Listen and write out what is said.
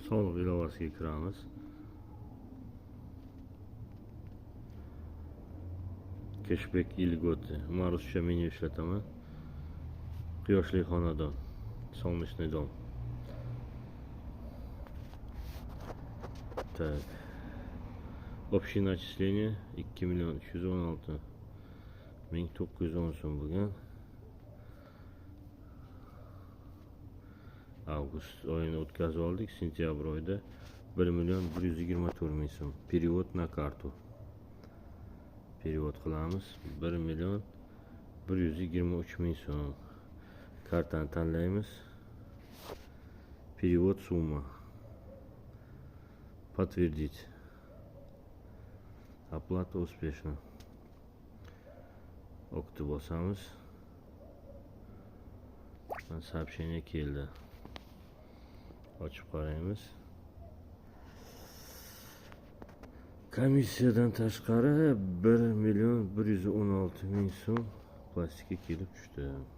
soliq ilovasiga kiramiz. Cashback ilgoti. Ruscha menyu ishlataman. Quyoshli xonadon. Солнечный дом. Так. Общее начисление 2 миллиon 316 1910 so'm bo'lgan. Avgust oyini o'tkazib oldik. Sentyabr oyida 1 million 124 ming so'm. Перевод на карту. Перевод qilamiz. 1 million 123 ming so'm. Kartani tanlaymiz. Перевод сумма. Подтвердить. Оплата успешна. O'qitib bosamiz. Сообщение keldi. Ochib qaraymiz. Komissiyadan tashqari 1 million 116 ming so'm plastikka kelib tushdi.